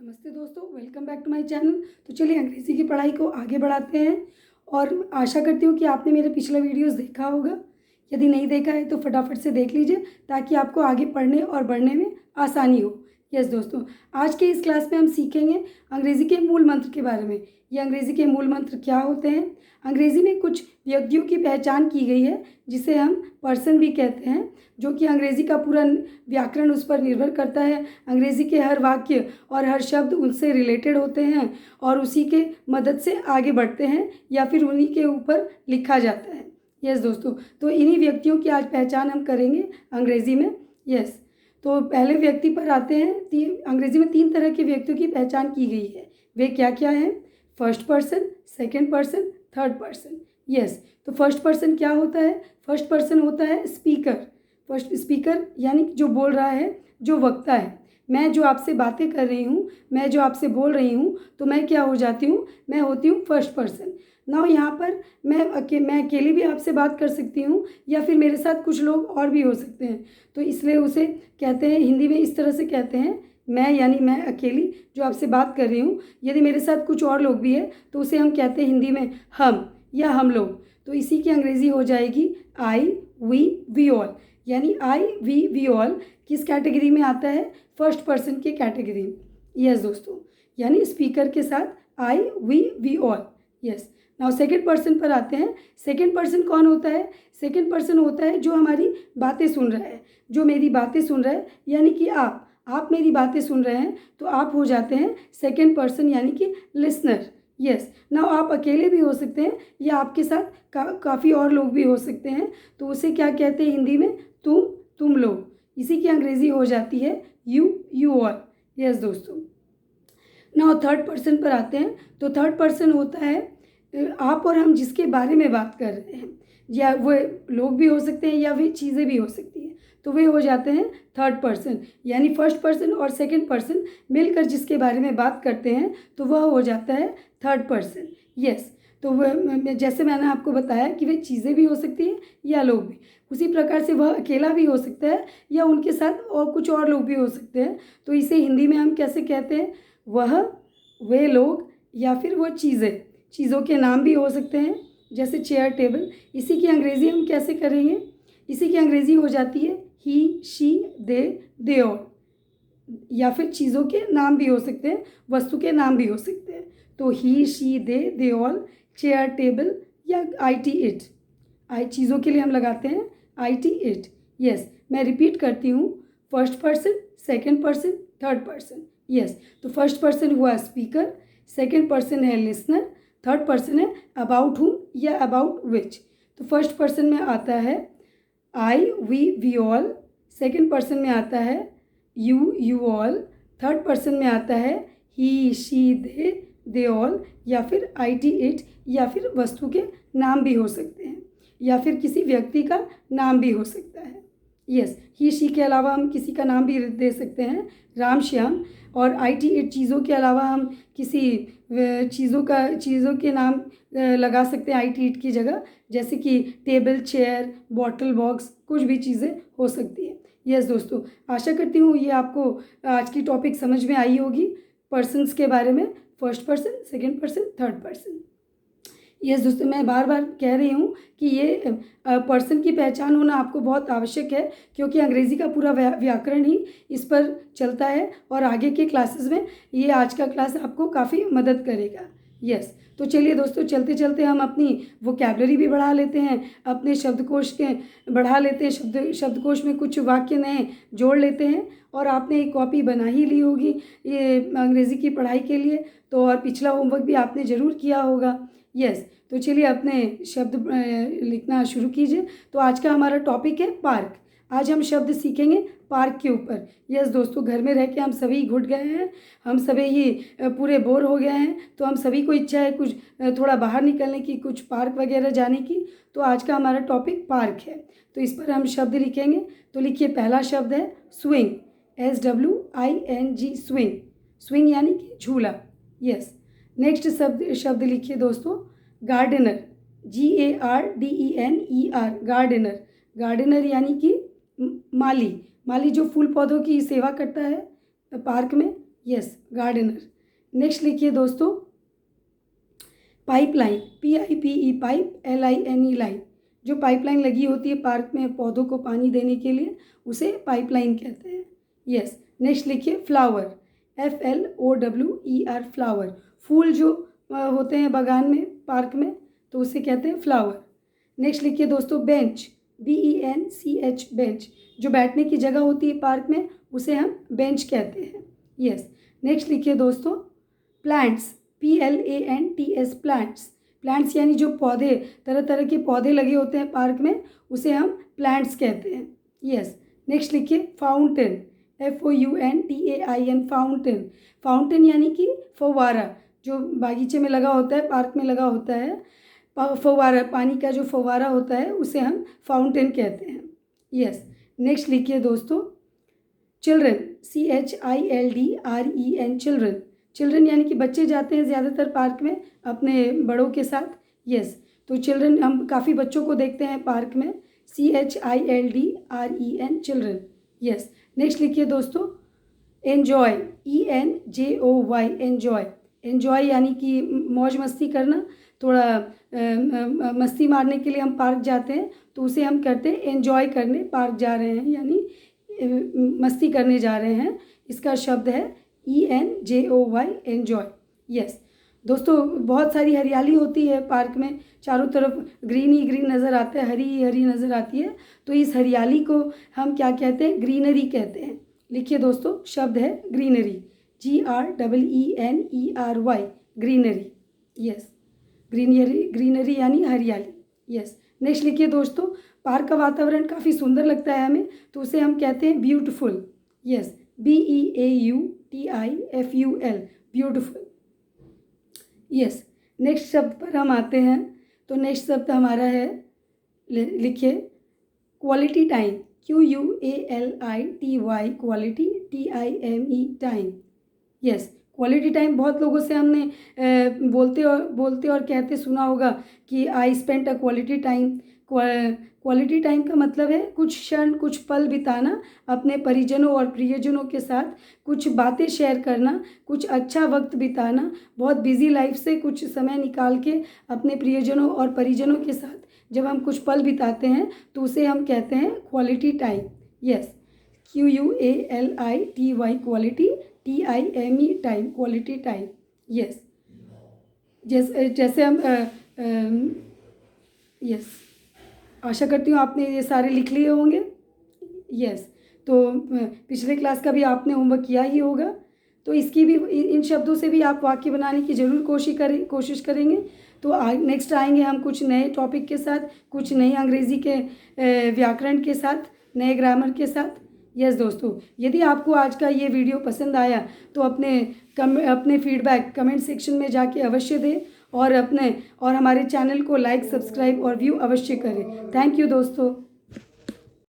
नमस्ते दोस्तों, welcome back to my channel. तो चलिए अंग्रेज़ी की पढ़ाई को आगे बढ़ाते हैं और आशा करती हूँ कि आपने मेरे पिछले वीडियोस देखा होगा। यदि नहीं देखा है तो फटाफट से देख लीजिए ताकि आपको आगे पढ़ने और बढ़ने में आसानी हो। यस दोस्तों, आज के इस क्लास में हम सीखेंगे अंग्रेज़ी के मूल मंत्र के बारे में। ये अंग्रेज़ी के मूल मंत्र क्या होते हैं। अंग्रेज़ी में कुछ व्यक्तियों की पहचान की गई है जिसे हम पर्सन भी कहते हैं, जो कि अंग्रेज़ी का पूरा व्याकरण उस पर निर्भर करता है। अंग्रेज़ी के हर वाक्य और हर शब्द उनसे रिलेटेड होते हैं और उसी के मदद से आगे बढ़ते हैं या फिर उन्हीं के ऊपर लिखा जाता है। यस दोस्तों, तो इन्हीं व्यक्तियों की आज पहचान हम करेंगे अंग्रेज़ी में। यस, तो पहले व्यक्ति पर आते हैं। अंग्रेज़ी में 3 तरह के व्यक्तियों की पहचान की गई है। वे क्या क्या हैं? First person, second person, third person. Yes, तो फर्स्ट पर्सन क्या होता है? फर्स्ट पर्सन होता है स्पीकर। फर्स्ट स्पीकर यानी जो बोल रहा है, जो वक्ता है। मैं जो आपसे बातें कर रही हूँ, मैं जो आपसे बोल रही हूँ, तो मैं क्या हो जाती हूँ? मैं होती हूँ फर्स्ट पर्सन। नाउ यहाँ पर मैं अकेली भी आपसे बात कर सकती हूँ या फिर मेरे साथ कुछ लोग और भी हो सकते हैं, तो इसलिए उसे कहते हैं, हिंदी में इस तरह से कहते हैं, मैं यानी मैं अकेली जो आपसे बात कर रही हूँ। यदि मेरे साथ कुछ और लोग भी है तो उसे हम कहते हैं हिंदी में हम या हम लोग। तो इसी की अंग्रेज़ी हो जाएगी आई, वी ऑल। यानी आई, वी ऑल किस कैटेगरी में आता है? फर्स्ट पर्सन के कैटेगरी में। यस दोस्तों, यानी स्पीकर के साथ I, we all. Yes, now second person पर आते हैं। सेकेंड पर्सन कौन होता है? सेकेंड पर्सन होता है जो हमारी बातें सुन रहा है, जो मेरी बातें सुन रहा है, यानी कि आप मेरी बातें सुन रहे हैं तो आप हो जाते हैं सेकेंड पर्सन यानी कि लिसनर। यस, नाउ आप अकेले भी हो सकते हैं या आपके साथ काफ़ी और लोग भी हो सकते हैं, तो उसे क्या कहते हैं हिंदी में? तुम लोग। इसी की अंग्रेज़ी हो जाती है यू ऑल। यस दोस्तों, नाउ थर्ड पर्सन पर आते हैं। तो थर्ड पर्सन होता है आप और हम जिसके बारे में बात कर रहे हैं, या वो लोग भी हो सकते हैं या वे चीज़ें भी हो सकती हैं, तो वे हो जाते हैं थर्ड पर्सन। यानी फर्स्ट पर्सन और सेकंड पर्सन मिलकर जिसके बारे में बात करते हैं तो वह हो जाता है थर्ड पर्सन। यस, तो वह जैसे मैंने आपको बताया कि वे चीज़ें भी हो सकती हैं या लोग भी, उसी प्रकार से वह अकेला भी हो सकता है या उनके साथ और कुछ और लोग भी हो सकते हैं। तो इसे हिंदी में हम कैसे कहते हैं? वह, वे लोग या फिर वो चीज़ें। चीज़ों के नाम भी हो सकते हैं जैसे चेयर, टेबल। इसी की अंग्रेज़ी हम कैसे करेंगे? इसी की अंग्रेज़ी हो जाती है ही, शी, दे ऑल। या फिर चीज़ों के नाम भी हो सकते हैं, वस्तु के नाम भी हो सकते हैं। तो he, she, they all, chair, table या आई, टी, इट। चीज़ों के लिए हम लगाते हैं आई, टी, इट। यस, मैं रिपीट करती हूँ, first person, second person, third person. Yes, तो फर्स्ट पर्सन हुआ स्पीकर, सेकेंड पर्सन है लिसनर, थर्ड पर्सन है अबाउट हुम या अबाउट विच। तो फर्स्ट पर्सन में आता है आई, वी ऑल, सेकेंड पर्सन में आता है यू ऑल, थर्ड पर्सन में आता है ही, शी, दे ऑल या फिर आई, टी, इट, या फिर वस्तु के नाम भी हो सकते हैं या फिर किसी व्यक्ति का नाम भी हो सकता है। यस, ही, शी के अलावा हम किसी का नाम भी दे सकते हैं, राम, श्याम। और आई, टी, इट चीज़ों के अलावा हम किसी चीज़ों के नाम लगा सकते हैं आई, टी, इट की जगह, जैसे कि टेबल, चेयर, बॉटल, बॉक्स, कुछ भी चीज़ें हो सकती है। यस दोस्तों, आशा करती हूँ ये आपको आज की टॉपिक समझ में आई होगी पर्सन्स के बारे में, first person, second person, third person. Yes दोस्तों, मैं बार बार कह रही हूँ कि ये पर्सन की पहचान होना आपको बहुत आवश्यक है, क्योंकि अंग्रेज़ी का पूरा व्याकरण ही इस पर चलता है और आगे के क्लासेस में ये आज का क्लास आपको काफ़ी मदद करेगा। यस, तो चलिए दोस्तों, चलते चलते हम अपनी वोकैबलरी भी बढ़ा लेते हैं, अपने शब्दकोश के बढ़ा लेते हैं, शब्दकोश में कुछ वाक्य नए जोड़ लेते हैं। और आपने एक कॉपी बना ही ली होगी ये अंग्रेज़ी की पढ़ाई के लिए, तो और पिछला होमवर्क भी आपने ज़रूर किया होगा। यस, तो चलिए अपने शब्द लिखना शुरू कीजिए। तो आज का हमारा टॉपिक है पार्क। आज हम शब्द सीखेंगे पार्क के ऊपर। यस दोस्तों, घर में रह के हम सभी घुट गए हैं, हम सभी ही पूरे बोर हो गए हैं, तो हम सभी को इच्छा है कुछ थोड़ा बाहर निकलने की, कुछ पार्क वगैरह जाने की। तो आज का हमारा टॉपिक पार्क है, तो इस पर हम शब्द लिखेंगे। तो लिखिए, पहला शब्द है स्विंग, SWING, स्विंग। स्विंग यानी कि झूला। यस, नेक्स्ट शब्द लिखिए दोस्तों, गार्डनर, GARDENER, गार्डनर। गार्डनर यानी कि माली जो फूल पौधों की सेवा करता है पार्क में। Yes, gardener. नेक्स्ट लिखिए दोस्तों, pipeline, PIPE pipe, LINE line. जो पाइपलाइन लगी होती है पार्क में पौधों को पानी देने के लिए, उसे पाइपलाइन कहते हैं। यस। नेक्स्ट लिखिए फ्लावर, FLOWER फ्लावर। फूल जो होते हैं बागान में, पार्क में, तो उसे कहते हैं फ्लावर। नेक्स्ट लिखिए दोस्तों बेंच, BENCH बेंच। जो बैठने की जगह होती है पार्क में, उसे हम बेंच कहते हैं। यस। नेक्स्ट लिखिए दोस्तों प्लांट्स, PLANTS प्लांट्स। प्लांट्स यानी जो पौधे, तरह तरह के पौधे लगे होते हैं पार्क में, उसे हम प्लांट्स कहते हैं। यस। नेक्स्ट लिखिए फाउंटेन, FOUNTAIN फाउंटेन। फाउंटेन यानी कि फव्वारा, जो बागीचे में लगा होता है, पार्क में लगा होता है, फव्वारा, पानी का जो फव्वारा होता है, उसे हम फाउंटेन कहते हैं। यस। नेक्स्ट लिखिए दोस्तों चिल्ड्रन, CHILDREN चिल्ड्रन। चिल्ड्रन यानी कि बच्चे जाते हैं ज़्यादातर पार्क में अपने बड़ों के साथ। यस। तो चिल्ड्रन, हम काफ़ी बच्चों को देखते हैं पार्क में, CHILDREN चिल्ड्रन। यस। नेक्स्ट लिखिए दोस्तों एन्जॉय, ENJOY एन्जॉय। एन्जॉय यानी कि मौज मस्ती करना, थोड़ा मस्ती मारने के लिए हम पार्क जाते हैं, तो उसे हम कहते हैं एन्जॉय करने पार्क जा रहे हैं, यानी मस्ती करने जा रहे हैं। इसका शब्द है ENJOY एन्जॉय। यस दोस्तों, बहुत सारी हरियाली होती है पार्क में, चारों तरफ ग्रीन ही ग्रीन नज़र आता है, हरी हरी नज़र आती है, तो इस हरियाली को हम क्या कहते हैं? ग्रीनरी कहते हैं। लिखिए दोस्तों, शब्द है greenery, GREENERY greenery. Yes, greenery यानी हरियाली। यस। नेक्स्ट लिखिए दोस्तों, पार्क का वातावरण काफ़ी सुंदर लगता है हमें, तो उसे हम कहते हैं beautiful. Yes, BEAUTIFUL beautiful. Yes. Next शब्द पर हम आते हैं, तो नेक्स्ट शब्द हमारा है, लिखिए quality time, QUALITY quality, TIME time. Yes, quality time बहुत लोगों से हमने बोलते और कहते सुना होगा कि I spent a quality time. Quality time का मतलब है कुछ क्षण, कुछ पल बिताना अपने परिजनों और प्रियजनों के साथ, कुछ बातें शेयर करना, कुछ अच्छा वक्त बिताना, बहुत बिजी लाइफ से कुछ समय निकाल के अपने प्रियजनों और परिजनों के साथ जब हम कुछ पल बिताते हैं, तो उसे हम कहते हैं quality time. Yes, QUALITY quality, TIME time, quality time. Yes. जैसे हम यस, आशा करती हूँ आपने ये सारे लिख लिए होंगे। यस। तो पिछले क्लास का भी आपने होमवर्क किया ही होगा, तो इसकी भी, इन शब्दों से भी आप वाक्य बनाने की ज़रूर कोशिश करेंगे। तो नेक्स्ट आएंगे हम कुछ नए टॉपिक के साथ, कुछ नए अंग्रेज़ी के व्याकरण के साथ, नए ग्रामर के साथ। यस दोस्तों, यदि आपको आज का ये वीडियो पसंद आया तो अपने फीडबैक कमेंट सेक्शन में जाके अवश्य दें, और हमारे चैनल को लाइक, सब्सक्राइब और व्यू अवश्य करें। थैंक यू दोस्तों।